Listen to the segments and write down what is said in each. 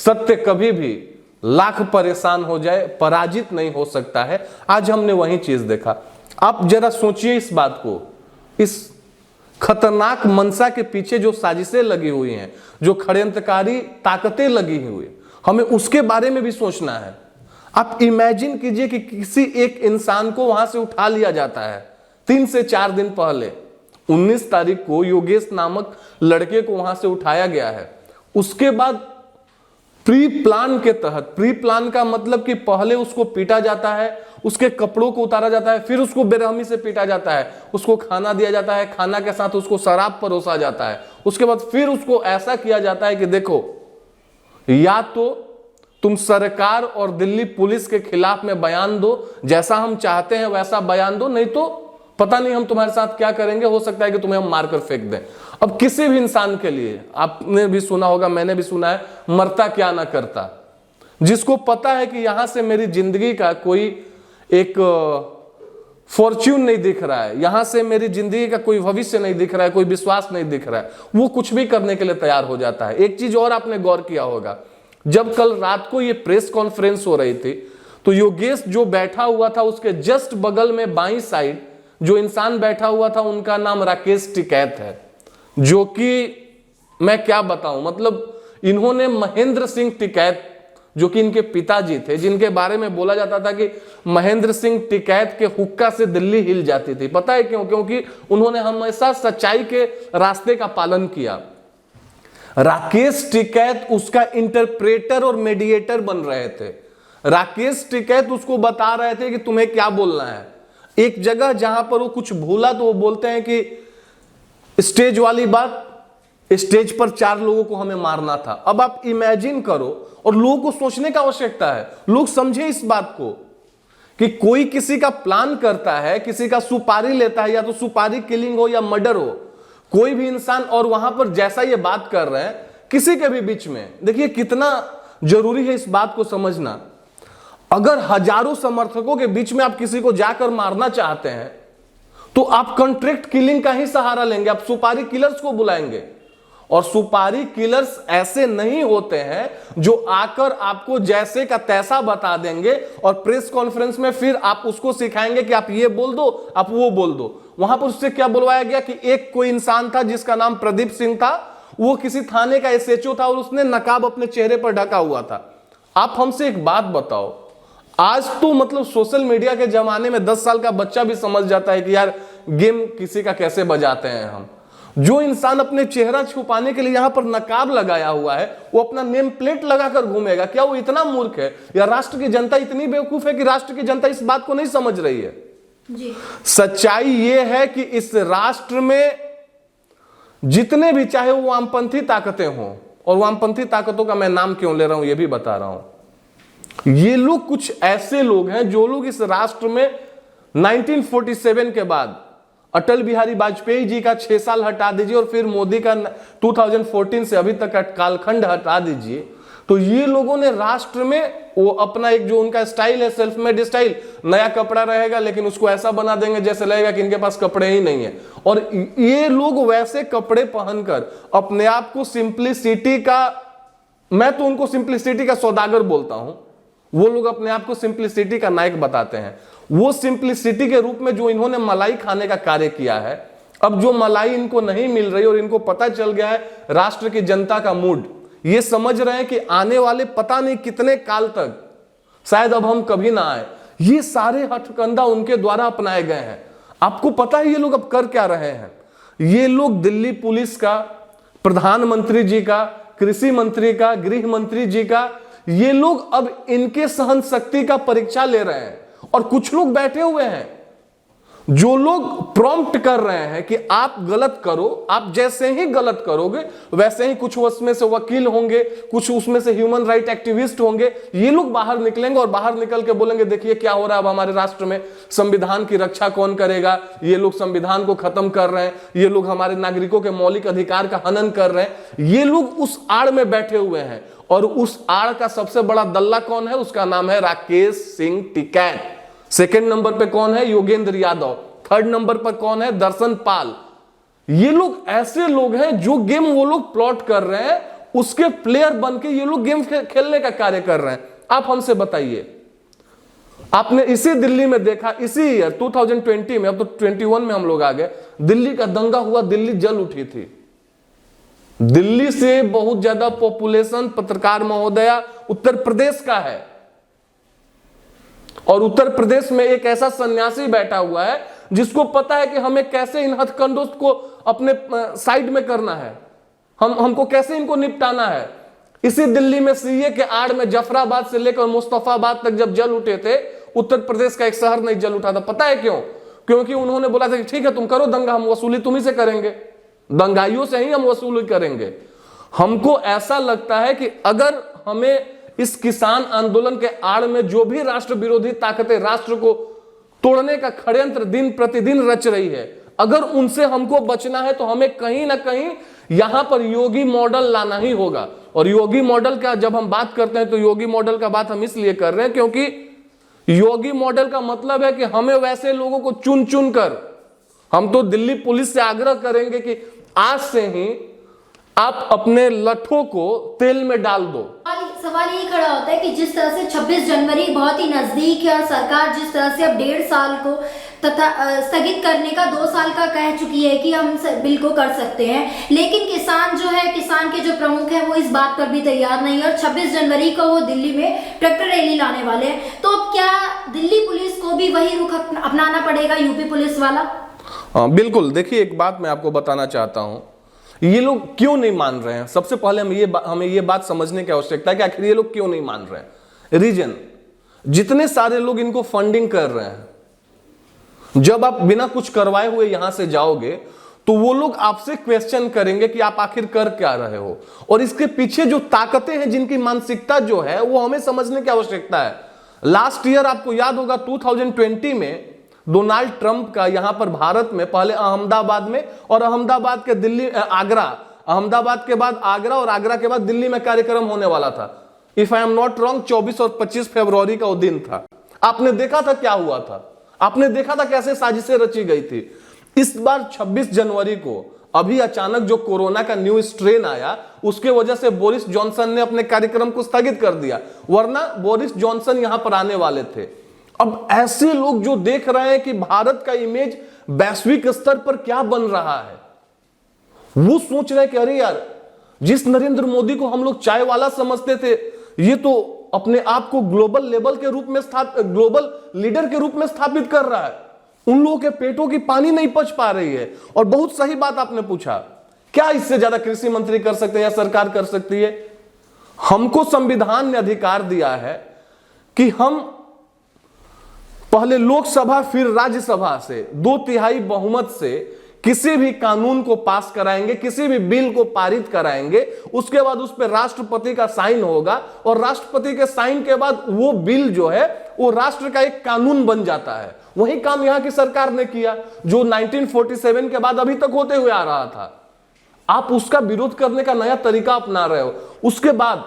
सत्य कभी भी लाख परेशान हो जाए पराजित नहीं हो सकता है। आज हमने वही चीज देखा। आप जरा सोचिए इस बात को, इस खतरनाक मंशा के पीछे जो साजिशें लगी हुई हैं, जो षड्यंत्रकारी ताकतें लगी हुई, हमें उसके बारे में भी सोचना है। आप इमेजिन कीजिए कि किसी एक इंसान को वहां से उठा लिया जाता है 3 से 4 दिन पहले, 19 तारीख को योगेश नामक लड़के को वहां से उठाया गया है। उसके बाद प्री प्लान के तहत, प्री प्लान का मतलब कि पहले उसको पीटा जाता है, उसके कपड़ों को उतारा जाता है, फिर उसको बेरहमी से पीटा जाता है, उसको खाना दिया जाता है, खाना के साथ उसको शराब परोसा जाता है, उसके बाद फिर उसको ऐसा किया जाता है कि देखो, या तो तुम सरकार और दिल्ली पुलिस के खिलाफ में बयान दो, जैसा हम चाहते हैं वैसा बयान दो, नहीं तो पता नहीं हम तुम्हारे साथ क्या करेंगे, हो सकता है कि तुम्हें हम मारकर फेंक दें। अब किसी भी इंसान के लिए, आपने भी सुना होगा, मैंने भी सुना है, मरता क्या ना करता। जिसको पता है कि यहां से मेरी जिंदगी का कोई एक फॉर्च्यून नहीं दिख रहा है, यहां से मेरी जिंदगी का कोई भविष्य नहीं दिख रहा है, कोई विश्वास नहीं दिख रहा है, वो कुछ भी करने के लिए तैयार हो जाता है। एक चीज और आपने गौर किया होगा, जब कल रात को ये प्रेस कॉन्फ्रेंस हो रही थी तो योगेश जो बैठा हुआ था उसके जस्ट बगल में बाईं साइड जो इंसान बैठा हुआ था उनका नाम राकेश टिकैत है, जो कि मैं क्या बताऊं, मतलब इन्होंने महेंद्र सिंह टिकैत जो कि इनके पिताजी थे, जिनके बारे में बोला जाता था कि महेंद्र सिंह टिकैत के हुक्का से दिल्ली हिल जाती थी। पता है क्यों? क्योंकि उन्होंने हमेशा सच्चाई के रास्ते का पालन किया। राकेश टिकैत उसका इंटरप्रेटर और मेडिएटर बन रहे थे। राकेश टिकैत उसको बता रहे थे कि तुम्हें क्या बोलना है। एक जगह जहां पर वो कुछ भूला तो वो बोलते हैं कि स्टेज वाली बात, स्टेज पर 4 लोगों को हमें मारना था। अब आप इमेजिन करो, और लोगों को सोचने का आवश्यकता है, लोग समझे इस बात को कि कोई किसी का प्लान करता है, किसी का सुपारी लेता है, या तो सुपारी किलिंग हो या मर्डर हो, कोई भी इंसान, और वहां पर जैसा ये बात कर रहे हैं किसी के भी बीच में, देखिए कितना जरूरी है इस बात को समझना। अगर हजारों समर्थकों के बीच में आप किसी को जाकर मारना चाहते हैं तो आप कॉन्ट्रैक्ट किलिंग का ही सहारा लेंगे, आप सुपारी किलर्स को बुलाएंगे। और सुपारी किलर्स ऐसे नहीं होते हैं जो आकर आपको जैसे का तैसा बता देंगे और प्रेस कॉन्फ्रेंस में फिर आप उसको सिखाएंगे कि आप ये बोल दो, आप वो बोल दो। वहां पर उससे क्या बुलवाया गया कि एक कोई इंसान था जिसका नाम प्रदीप सिंह था, वो किसी थाने का एसएचओ था और उसने नकाब अपने चेहरे पर ढका हुआ था। आप हमसे एक बात बताओ, आज तो मतलब सोशल मीडिया के जमाने में 10 साल का बच्चा भी समझ जाता है कि यार गेम किसी का कैसे बजाते हैं हम। जो इंसान अपने चेहरा छुपाने के लिए यहां पर नकाब लगाया हुआ है, वो अपना नेम प्लेट लगाकर घूमेगा, क्या वो इतना मूर्ख है? या राष्ट्र की जनता इतनी बेवकूफ है कि राष्ट्र की जनता इस बात को नहीं समझ रही है? जी। सच्चाई ये है कि इस राष्ट्र में जितने भी, चाहे वो वामपंथी ताकतें हों, और वामपंथी ताकतों का मैं नाम क्यों ले रहा हूं ये भी बता रहा हूं, ये लोग कुछ ऐसे लोग हैं जो लोग इस राष्ट्र में 1947 के बाद अटल बिहारी वाजपेयी जी का 6 साल हटा दीजिए और फिर मोदी का 2014 से अभी तक का कालखंड हटा दीजिए, तो ये लोगों ने राष्ट्र में वो अपना एक जो उनका स्टाइल है, सेल्फ मेड स्टाइल, नया कपड़ा रहेगा लेकिन उसको ऐसा बना देंगे जैसे लगेगा कि इनके पास कपड़े ही नहीं है। और ये लोग वैसे कपड़े पहनकर अपने आप को सिंप्लिसिटी का, मैं तो उनको सिंप्लिसिटी का सौदागर बोलता हूं, वो लोग अपने आप को सिंप्लिसिटी का नायक बताते हैं। वो सिंप्लिसिटी के रूप में जो इन्होंने मलाई खाने का कार्य किया है, अब जो मलाई इनको नहीं मिल रही और इनको पता चल गया है राष्ट्र की जनता का मूड, ये समझ रहे हैं कि आने वाले पता नहीं कितने काल तक शायद अब हम कभी ना आए, ये सारे हथकंडा उनके द्वारा अपनाए गए हैं। आपको पता है ये लोग अब कर क्या रहे हैं? ये लोग दिल्ली पुलिस का, प्रधानमंत्री जी का, कृषि मंत्री का, गृह मंत्री जी का, ये लोग अब इनके सहन शक्ति का परीक्षा ले रहे हैं। और कुछ लोग बैठे हुए हैं जो लोग प्रॉम्प्ट कर रहे हैं कि आप गलत करो, आप जैसे ही गलत करोगे वैसे ही कुछ उसमें से वकील होंगे, कुछ उसमें से ह्यूमन राइट एक्टिविस्ट होंगे, ये लोग बाहर निकलेंगे और बाहर निकल के बोलेंगे देखिए क्या हो रहा है अब हमारे राष्ट्र में, संविधान की रक्षा कौन करेगा, ये लोग संविधान को खत्म कर रहे हैं, ये लोग हमारे नागरिकों के मौलिक अधिकार का हनन कर रहे हैं। ये लोग उस आड़ में बैठे हुए हैं और उस आड़ का सबसे बड़ा दल्ला कौन है? उसका नाम है राकेश सिंह टिकैत। सेकंड नंबर पे कौन है? योगेंद्र यादव। थर्ड नंबर पर कौन है? दर्शन पाल। ये लोग ऐसे लोग हैं जो गेम वो लोग प्लॉट कर रहे हैं उसके प्लेयर बन के ये लोग गेम खेलने का कार्य कर रहे हैं। आप हमसे बताइए, आपने इसी दिल्ली में देखा, इसी ईयर 2020 में, अब तो 21 में हम लोग आ गए, दिल्ली का दंगा हुआ, दिल्ली जल उठी थी। दिल्ली से बहुत ज्यादा पॉपुलेशन, पत्रकार महोदया, उत्तर प्रदेश का है, और उत्तर प्रदेश में एक ऐसा सन्यासी बैठा हुआ है जिसको पता है कि हमें कैसे इन हथकंडों को अपने साइड में करना है, हमको कैसे इनको निपटाना है। इसी दिल्ली में सीए के आड़ में जफराबाद से लेकर मुस्तफाबाद तक जब जल उठे थे, उत्तर प्रदेश का एक शहर नहीं जल उठा था। पता है क्यों? क्योंकि उन्होंने बोला था कि ठीक है तुम करो दंगा, हम वसूली तुम्ही से करेंगे, दंगाइयों से ही हम वसूली करेंगे। हमको ऐसा लगता है कि अगर हमें इस किसान आंदोलन के आड़ में जो भी राष्ट्र विरोधी ताकतें राष्ट्र को तोड़ने का षड्यंत्र दिन प्रतिदिन रच रही है, अगर उनसे हमको बचना है तो हमें कहीं ना कहीं यहां पर योगी मॉडल लाना ही होगा। और योगी मॉडल का जब हम बात करते हैं तो योगी मॉडल का बात हम इसलिए कर रहे हैं क्योंकि योगी मॉडल का मतलब है कि हमें वैसे लोगों को चुन चुन कर, हम तो दिल्ली पुलिस से आग्रह करेंगे कि आज से ही आप अपने लठों को तेल में डाल दो। सवाल ये खड़ा होता है कि जिस तरह से 26 जनवरी बहुत ही नजदीक है और सरकार जिस तरह से अब 1.5 साल को तथा स्थगित करने का 2 साल का कह चुकी है कि हम बिल को कर सकते हैं, लेकिन किसान जो है, किसान के जो प्रमुख है वो इस बात पर भी तैयार नहीं है और 26 जनवरी को वो दिल्ली में ट्रैक्टर रैली लाने वाले हैं। तो अब क्या दिल्ली पुलिस को भी वही रुख अपनाना पड़ेगा, यूपी पुलिस वाला? बिल्कुल। देखिए, एक बात मैं आपको बताना चाहता हूं, ये लोग क्यों नहीं मान रहे हैं। सबसे पहले हमें ये बात समझने की आवश्यकता है कि आखिर ये लोग क्यों नहीं मान रहे हैं। रीजन, जितने सारे लोग इनको फंडिंग कर रहे हैं, जब आप बिना कुछ करवाए हुए यहां से जाओगे तो वो लोग आपसे क्वेश्चन करेंगे कि आप आखिर कर क्या रहे हो, और इसके पीछे जो ताकतें हैं, जिनकी मानसिकता जो है, वो हमें समझने की आवश्यकता है। लास्ट ईयर आपको याद होगा 2020 में डोनाल्ड ट्रंप का यहां पर भारत में पहले अहमदाबाद में, और अहमदाबाद के दिल्ली, आगरा, अहमदाबाद के बाद आगरा और आगरा के बाद दिल्ली में कार्यक्रम होने वाला था। If I am not wrong 24 और 25 फरवरी का वो दिन था। आपने देखा था क्या हुआ था, आपने देखा था कैसे साजिशें रची गई थी। इस बार 26 जनवरी को अभी अचानक जो कोरोना का न्यू स्ट्रेन आया, उसके वजह से बोरिस जॉनसन ने अपने कार्यक्रम को स्थगित कर दिया, वरना बोरिस जॉनसन यहां पर आने वाले थे। अब ऐसे लोग जो देख रहे हैं कि भारत का इमेज वैश्विक स्तर पर क्या बन रहा है, वो सोच रहे हैं कि अरे यार, जिस नरेंद्र मोदी को हम लोग चाय वाला समझते थे, ये तो अपने आप को ग्लोबल लेवल के रूप में ग्लोबल लीडर के रूप में स्थापित कर रहा है। उन लोगों के पेटों की पानी नहीं पच पा रही है। और बहुत सही बात आपने पूछा, क्या इससे ज्यादा कृषि मंत्री कर सकते हैं या सरकार कर सकती है? हमको संविधान ने अधिकार दिया है कि हम पहले लोकसभा फिर राज्यसभा से 2/3 बहुमत से किसी भी कानून को पास कराएंगे, किसी भी बिल को पारित कराएंगे, उसके बाद उस पर राष्ट्रपति का साइन होगा, और राष्ट्रपति के साइन के बाद वो बिल जो है वो राष्ट्र का एक कानून बन जाता है। वही काम यहां की सरकार ने किया जो 1947 के बाद अभी तक होते हुए आ रहा था। आप उसका विरोध करने का नया तरीका अपना रहे हो। उसके बाद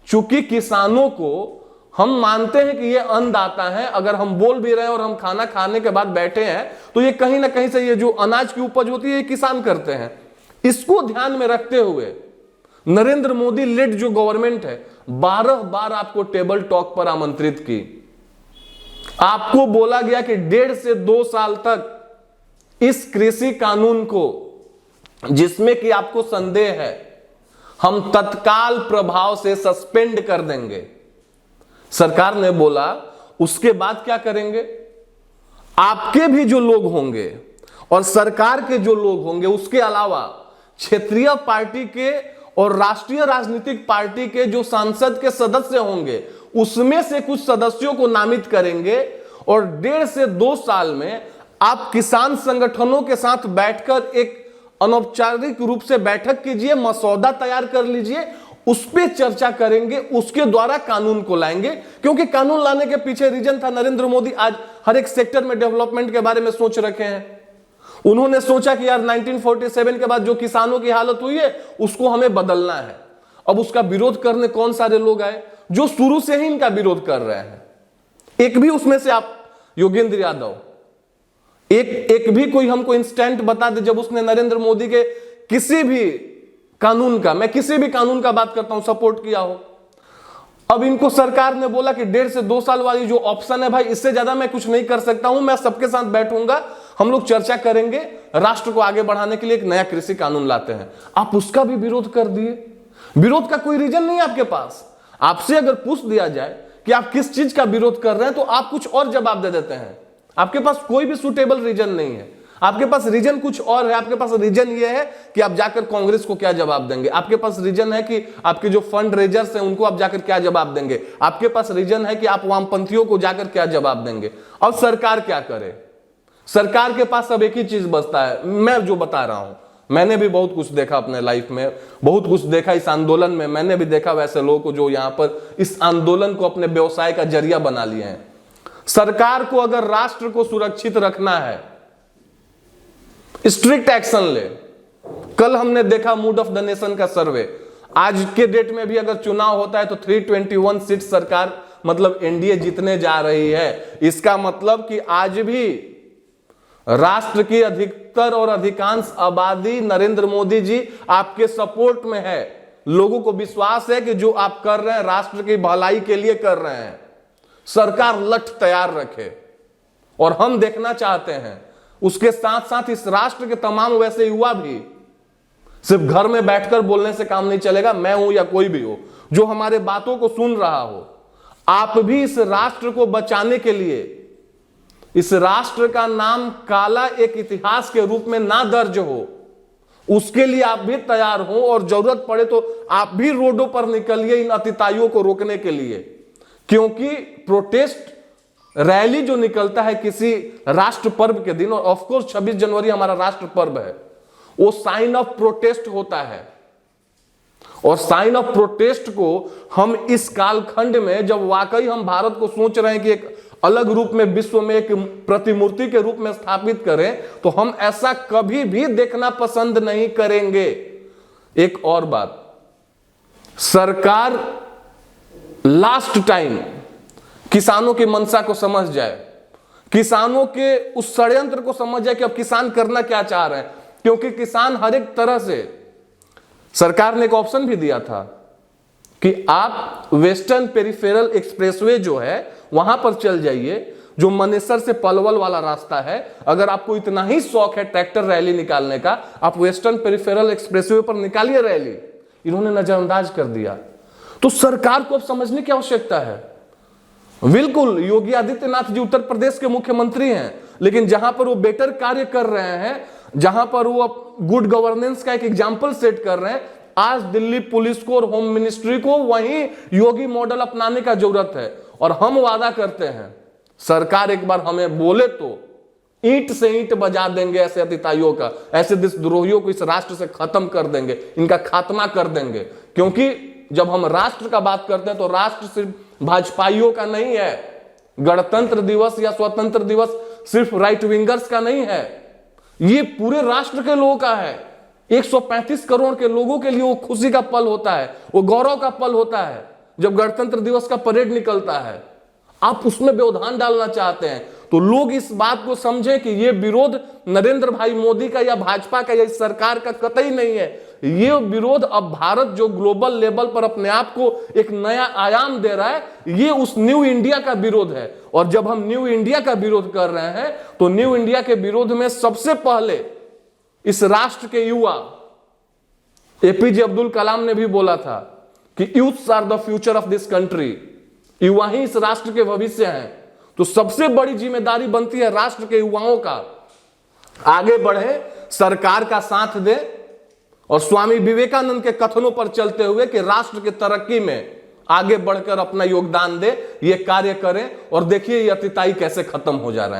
चूंकि किसानों को हम मानते हैं कि ये अन्नदाता है, अगर हम बोल भी रहे हैं और हम खाना खाने के बाद बैठे हैं तो ये कहीं ना कहीं से ये जो अनाज की उपज होती है ये किसान करते हैं। इसको ध्यान में रखते हुए नरेंद्र मोदी लेड जो गवर्नमेंट है 12 बार आपको टेबल टॉक पर आमंत्रित की। आपको बोला गया कि 1.5 से 2 साल तक इस कृषि कानून को, जिसमें कि आपको संदेह है, हम तत्काल प्रभाव से सस्पेंड कर देंगे। सरकार ने बोला उसके बाद क्या करेंगे? आपके भी जो लोग होंगे और सरकार के जो लोग होंगे, उसके अलावा क्षेत्रीय पार्टी के और राष्ट्रीय राजनीतिक पार्टी के जो सांसद के सदस्य होंगे, उसमें से कुछ सदस्यों को नामित करेंगे, और 1.5 से 2 साल में आप किसान संगठनों के साथ बैठकर एक अनौपचारिक रूप से बैठक कीजिए, मसौदा तैयार कर लीजिए, उस पर चर्चा करेंगे, उसके द्वारा कानून को लाएंगे। क्योंकि कानून लाने के पीछे रीजन था, नरेंद्र मोदी आज हर एक सेक्टर में डेवलपमेंट के बारे में सोच रखे हैं। उन्होंने सोचा कि यार 1947 के बाद जो किसानों की हालत हुई है उसको हमें बदलना है। अब उसका विरोध करने कौन सारे लोग आए जो शुरू से ही इनका विरोध कर रहे हैं। एक भी उसमें से आप योगेंद्र यादव, एक भी कोई हमको इंस्टेंट बता दे जब उसने नरेंद्र मोदी के किसी भी कानून का, मैं किसी भी कानून का बात करता हूं, सपोर्ट किया हो। अब इनको सरकार ने बोला कि 1.5 से 2 साल वाली जो ऑप्शन है भाई, इससे ज्यादा मैं कुछ नहीं कर सकता हूं, मैं सबके साथ बैठूंगा, हम लोग चर्चा करेंगे, राष्ट्र को आगे बढ़ाने के लिए एक नया कृषि कानून लाते हैं। आप उसका भी विरोध कर दिए। विरोध का कोई रीजन नहीं है आपके पास। आपसे अगर पूछ दिया जाए कि आप किस चीज का विरोध कर रहे हैं, तो आप कुछ और जवाब दे देते हैं। आपके पास कोई भी सुटेबल रीजन नहीं है। आपके पास रीजन कुछ और है। आपके पास रीजन ये है कि आप जाकर कांग्रेस को क्या जवाब देंगे। आपके पास रीजन है कि आपके जो फंड रेजर्स हैं उनको आप जाकर क्या जवाब देंगे। आपके पास रीजन है कि आप वामपंथियों को जाकर क्या जवाब देंगे। अब सरकार क्या करे? सरकार के पास अब एक ही चीज बचता है। मैं जो बता रहा हूं, मैंने भी बहुत कुछ देखा अपने लाइफ में, बहुत कुछ देखा इस आंदोलन में। मैंने भी देखा वैसे लोगों को जो यहां पर इस आंदोलन को अपने व्यवसाय का जरिया बना लिए हैं। सरकार को अगर राष्ट्र को सुरक्षित रखना है, स्ट्रिक्ट एक्शन ले। कल हमने देखा मूड ऑफ द नेशन का सर्वे। आज के डेट में भी अगर चुनाव होता है तो 321 सीट सरकार मतलब एनडीए जीतने जा रही है। इसका मतलब कि आज भी राष्ट्र की अधिकतर और अधिकांश आबादी नरेंद्र मोदी जी आपके सपोर्ट में है। लोगों को विश्वास है कि जो आप कर रहे हैं राष्ट्र की भलाई के लिए कर रहे हैं। सरकार लठ तैयार रखे और हम देखना चाहते हैं। उसके साथ साथ इस राष्ट्र के तमाम वैसे युवा भी, सिर्फ घर में बैठकर बोलने से काम नहीं चलेगा, मैं हूं या कोई भी हो जो हमारे बातों को सुन रहा हो, आप भी इस राष्ट्र को बचाने के लिए, इस राष्ट्र का नाम काला एक इतिहास के रूप में ना दर्ज हो, उसके लिए आप भी तैयार हो और जरूरत पड़े तो आप भी रोडों पर निकलिए इन अतिताइयों को रोकने के लिए। क्योंकि प्रोटेस्ट रैली जो निकलता है किसी राष्ट्र पर्व के दिन, और ऑफ कोर्स 26 जनवरी हमारा राष्ट्र पर्व है, वो साइन ऑफ प्रोटेस्ट होता है। और साइन ऑफ प्रोटेस्ट को हम इस कालखंड में, जब वाकई हम भारत को सोच रहे हैं कि एक अलग रूप में विश्व में एक प्रतिमूर्ति के रूप में स्थापित करें, तो हम ऐसा कभी भी देखना पसंद नहीं करेंगे। एक और बात, सरकार लास्ट टाइम किसानों की मंशा को समझ जाए, किसानों के उस षड्यंत्र को समझ जाए कि अब किसान करना क्या चाह रहे हैं। क्योंकि किसान हर एक तरह से, सरकार ने एक ऑप्शन भी दिया था कि आप वेस्टर्न पेरिफेरल एक्सप्रेसवे जो है वहां पर चल जाइए, जो मनेसर से पलवल वाला रास्ता है। अगर आपको इतना ही शौक है ट्रैक्टर रैली निकालने का, आप वेस्टर्न पेरिफेरल एक्सप्रेसवे पर निकालिए रैली। इन्होंने नजरअंदाज कर दिया। तो सरकार को अब समझने की आवश्यकता है। बिल्कुल योगी आदित्यनाथ जी उत्तर प्रदेश के मुख्यमंत्री हैं, लेकिन जहां पर वो बेटर कार्य कर रहे हैं, जहां पर वो गुड गवर्नेंस का एक एग्जाम्पल सेट कर रहे हैं, आज दिल्ली पुलिस को और होम मिनिस्ट्री को वही योगी मॉडल अपनाने का जरूरत है। और हम वादा करते हैं, सरकार एक बार हमें बोले तो ईंट से ईंट बजा देंगे ऐसे अतिताइयों का, ऐसे देशद्रोहियों को इस राष्ट्र से खत्म कर देंगे, इनका खात्मा कर देंगे। क्योंकि जब हम राष्ट्र का बात करते हैं तो राष्ट्र सिर्फ भाजपाइयों का नहीं है। गणतंत्र दिवस या स्वतंत्र दिवस सिर्फ राइट विंगर्स का नहीं है, ये पूरे राष्ट्र के लोगों का है। 135 करोड़ के लोगों के लिए वो खुशी का पल होता है, वो गौरव का पल होता है जब गणतंत्र दिवस का परेड निकलता है। आप उसमें व्यवधान डालना चाहते हैं तो लोग इस बात को समझें कि ये विरोध नरेंद्र भाई मोदी का या भाजपा का या इस सरकार का कतई नहीं है। ये विरोध अब भारत जो ग्लोबल लेवल पर अपने आप को एक नया आयाम दे रहा है, ये उस न्यू इंडिया का विरोध है। और जब हम न्यू इंडिया का विरोध कर रहे हैं तो न्यू इंडिया के विरोध में सबसे पहले इस राष्ट्र के युवा, एपीजे अब्दुल कलाम ने भी बोला था कि youths are the future of this country, युवा ही इस राष्ट्र के भविष्य हैं। तो सबसे बड़ी जिम्मेदारी बनती है राष्ट्र के युवाओं का, आगे बढ़े, सरकार का साथ दे और स्वामी विवेकानंद के कथनों पर चलते हुए कि राष्ट्र की तरक्की में आगे बढ़कर अपना योगदान दे, ये कार्य करें। और देखिए ये अतिताई कैसे खत्म हो जा रहे हैं।